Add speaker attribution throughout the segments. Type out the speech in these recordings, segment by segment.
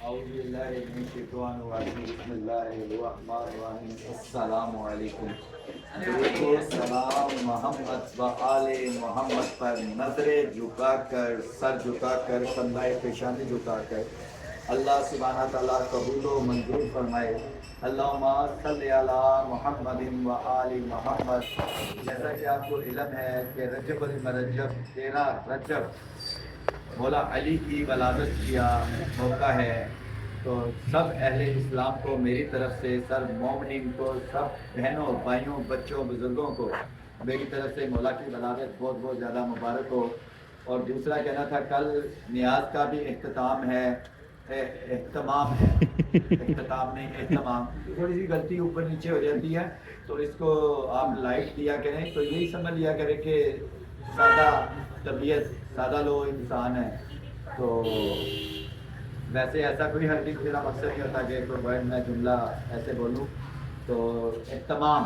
Speaker 1: اعوذ باللہ من الشیطان الرجیم بسم اللہ الرحمن الرحیم السلام علیکم۔ درود و سلام محمد و آل محمد پر نظریں جھکا کر، سر جھکا کر، کندھے پیشانی جھکا کر اللہ سبحانہ تعالیٰ قبول و منظور فرمائے۔ اللہم صلی علی محمد و آل محمد۔ جیسا کہ آپ کو علم ہے کہ رجب المرجب 13 رجب مولا علی کی ولادت کیا موقع ہے، تو سب اہل اسلام کو میری طرف سے، سب مومنین کو، سب بہنوں بھائیوں بچوں بزرگوں کو میری طرف سے مولا کی ولادت بہت بہت زیادہ مبارک ہو۔ اور دوسرا کہنا تھا کل نیاز کا بھی اختتام ہے، اہتمام ہے، اختتام نہیں اہتمام، تھوڑی سی غلطی اوپر نیچے ہو جاتی ہے تو اس کو آپ لائٹ دیا کریں، تو یہی سمجھ لیا کریں کہ سادہ طبیعت سادہ لو انسان ہے، تو ویسے ایسا کوئی ہر چیز میرا مقصد نہیں ہوتا کہ کوئی ورڈ میں جملہ ایسے بولوں۔ تو اہتمام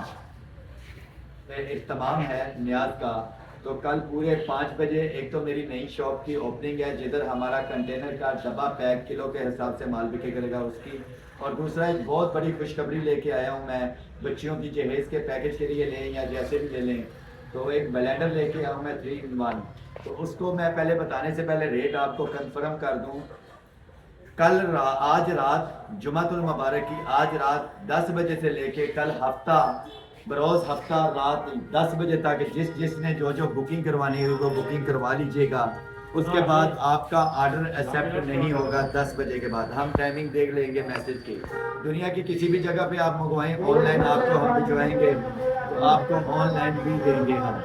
Speaker 1: ہے نیاز کا، تو کل پورے 5 بجے ایک تو میری نئی شاپ کی اوپننگ ہے جدھر ہمارا کنٹینر کا ڈبہ پیک کلو کے حساب سے مال بکے کرے گا اس کی، اور دوسرا ایک بہت بڑی خوشخبری لے کے آیا ہوں میں، بچیوں کی جہیز کے پیکج کے لیے لیں یا جیسے بھی لے لیں، تو ایک بلینڈر لے کے آؤں میں 3-in-1، تو اس کو میں پہلے بتانے سے پہلے ریٹ آپ کو کنفرم کر دوں۔ آج رات جمعۃ المبارک کی آج رات 10 بجے سے لے کے کل ہفتہ بروز ہفتہ رات 10 بجے تک جس نے جو بکنگ کروانی ہے وہ بکنگ کروا لیجئے گا۔ اس کے بعد آپ کا آرڈر ایکسیپٹ نہیں ہوگا 10 بجے کے بعد، ہم ٹائمنگ دیکھ لیں گے میسج کی، دنیا کی کسی بھی جگہ پہ آپ منگوائیں آن لائن آپ کو ہم بھجوائیں گے، تو آپ کو آن لائن بھی دیں گے ہم،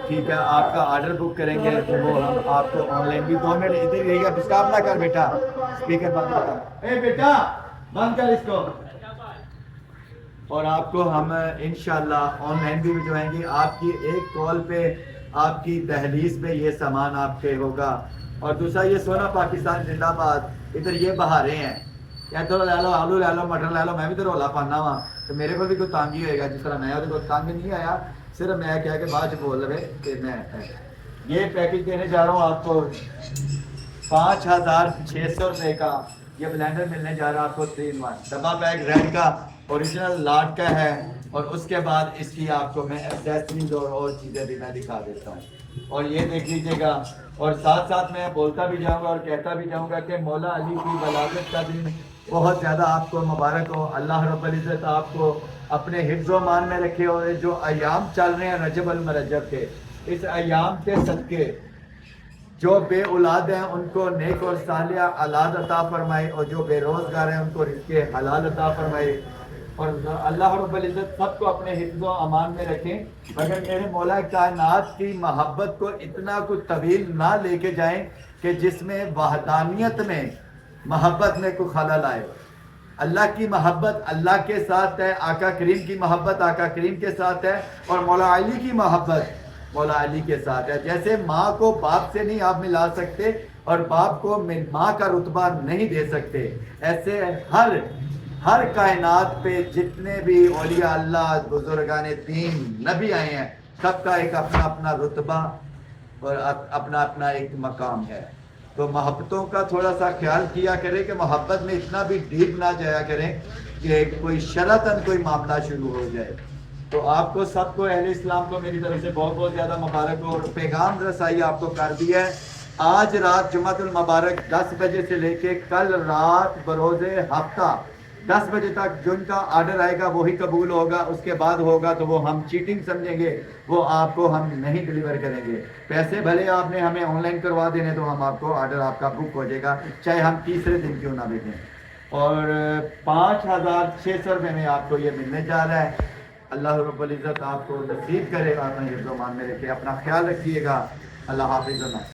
Speaker 1: ٹھیک ہے؟ آپ کا آرڈر بک کریں گے تو وہ ہم آپ کو آن لائن بھی 2 منٹ ادھر رہے گا، ڈسٹرب نہ کر بیٹا، اسپیکر بند کر، اے بیٹا بند کر اس کو، اور آپ کو ہم انشاءاللہ آن لائن بھی بھجوائیں گے۔ آپ کی ایک کال پہ آپ کی دہلیز پہ یہ سامان آپ کے ہوگا۔ اور دوسرا یہ سونا پاکستان زندہ باد، ادھر یہ بہاریں ہیں، ادھر لے لو آلو لے لو مٹر لے لو، میں بھی تو رولا پانا وا، تو میرے کو بھی کوئی تانگ ہی ہوئے گا، جس طرح میں کوئی تانگ نہیں آیا، صرف میں کہہ کے بعد بول رہے کہ میں یہ پیکج دینے جا رہا ہوں آپ کو 5600 روپے کا، یہ بلینڈر ملنے جا رہا ہے آپ کو 3-in-1 ڈبہ پیک ریڈ کا اوریجنل لاٹ کا ہے، اور اس کے بعد اس کی آپ کو میں ایکسیسریز اور چیزیں بھی میں دکھا دیتا ہوں، اور یہ دیکھ لیجیے گا۔ اور ساتھ ساتھ میں بولتا بھی جاؤں گا اور کہتا بھی جاؤں گا کہ مولا علی کی ولادت کا دن بہت زیادہ آپ کو مبارک ہو، اللہ رب العزت آپ کو اپنے حفظ و امان میں رکھے، اور جو ایام چل رہے ہیں رجب المرجب کے، اس ایام کے صدقے جو بے اولاد ہیں ان کو نیک اور صالح اولاد عطا فرمائے، اور جو بے روزگار ہیں ان کو رزق حلال عطا فرمائے، اور اللہ رب العزت سب کو اپنے حفظ و امان میں رکھیں، مگر میرے مولا کائنات کی محبت کو اتنا کچھ طویل نہ لے کے جائیں کہ جس میں وحدانیت میں محبت میں کوئی خلل آئے۔ اللہ کی محبت اللہ کے ساتھ ہے، آقا کریم کی محبت آقا کریم کے ساتھ ہے، اور مولا علی کی محبت مولا علی کے ساتھ ہے۔ جیسے ماں کو باپ سے نہیں آپ ملا سکتے اور باپ کو ماں کا رتبہ نہیں دے سکتے، ایسے ہر کائنات پہ جتنے بھی اولیاء اللہ بزرگان دین نبی آئے ہیں، سب کا ایک اپنا اپنا رتبہ اور اپنا اپنا ایک مقام ہے، تو محبتوں کا تھوڑا سا خیال کیا کریں کہ محبت میں اتنا بھی ڈیپ نہ جایا کریں کہ کوئی شرطاً کوئی معاملہ شروع ہو جائے۔ تو آپ کو سب کو اہل اسلام کو میری طرف سے بہت بہت زیادہ مبارک ہو، اور پیغام رسائی آپ کو کر دی ہے۔ آج رات جمعۃ المبارک 10 بجے سے لے کے کل رات بروز ہفتہ 10 بجے تک جو ان کا آرڈر آئے گا وہی قبول ہوگا، اس کے بعد ہوگا تو وہ ہم چیٹنگ سمجھیں گے، وہ آپ کو ہم نہیں ڈلیور کریں گے۔ پیسے بھلے آپ نے ہمیں آن لائن کروا دینے تو ہم آپ کو آرڈر آپ کا بک ہو جائے گا، چاہے ہم تیسرے دن کیوں نہ بھیجیں، اور 5600 روپے میں آپ کو یہ ملنے جا رہا ہے۔ اللہ رب العزت آپ کو نصیب کرے، آپ نے حفظ و امان میں رکھے، اپنا خیال رکھیے گا، اللہ حافظ۔